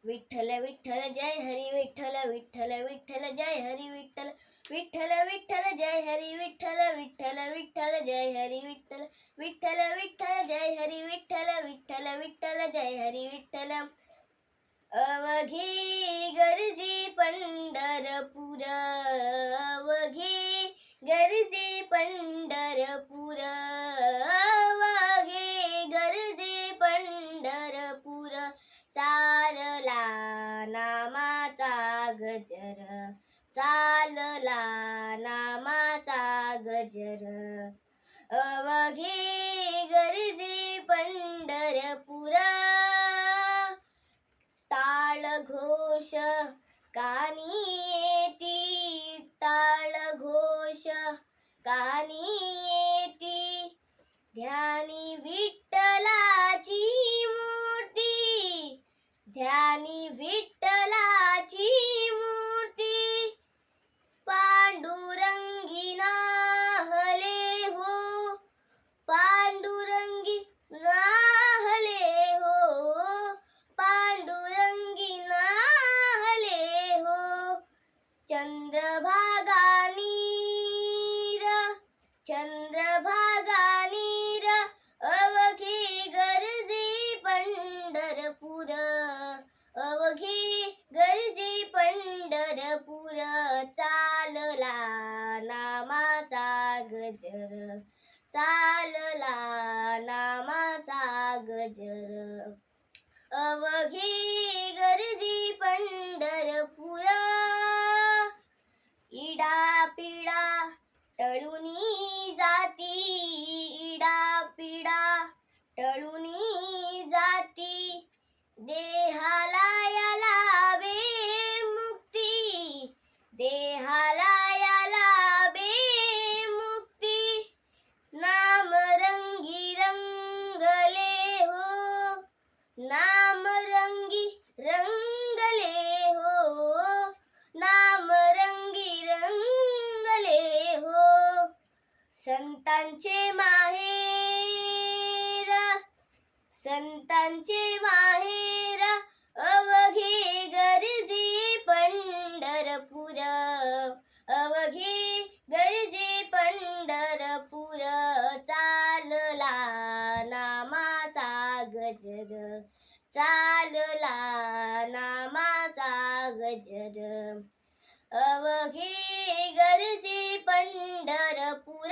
विठ्ठल विठ्ठल जय हरी विठ्ठल विठ्ठल विठ्ठल जय हरी विठ्ठल विठ्ठल विठ्ठल जय हरी विठ्ठल विठ्ठल विठ्ठल जय हरी विठ्ठल विठ्ठल विठ्ठल जय हरी विठ्ठल विठ्ठल विठ्ठल जय हरी विठ्ठल अवघी गर्जी पंढरपूर अवघी गर्जी पंढरपूर अवघे गर्जी पंढरपूर चालला नामाचा गजर चालला नामाचा गजर अवघे गर्जी पंढरपूर टाळ घोष कानी येती टाळ घोष कानी येती ध्यानी विठ्ठलाची मूर्ती ध्यानी विठ्ठलाची मूर्ती पांडुरंगी नाहले हो पांडुरंगी नाहले हो पांडुरंगी नाहले हो चंद्रभागा नीर चंद्रभागा नीर अवघे गर्जी पंढरपूर अवघे गर्जी पंढरपूर चालला नामाचा गजर चालला नामाचा गजर अवघे गर्जी पंढरपूर इडा पिडा टळूनी जाती इडा पिडा टळूनी जाती देहाला या लाभे मुक्ती देहाला या लाभे मुक्ती नाम रंगी रंगले हो नाम रंगी रंगले हो नाम रंगी रंगले हो संतांचे माहेर अवघे गर्जी पंढरपूर अवघे गर्जी पंढरपूर चालला नामाचा गजर चालला नामाचा गजर अवघे गर्जी पंढरपूर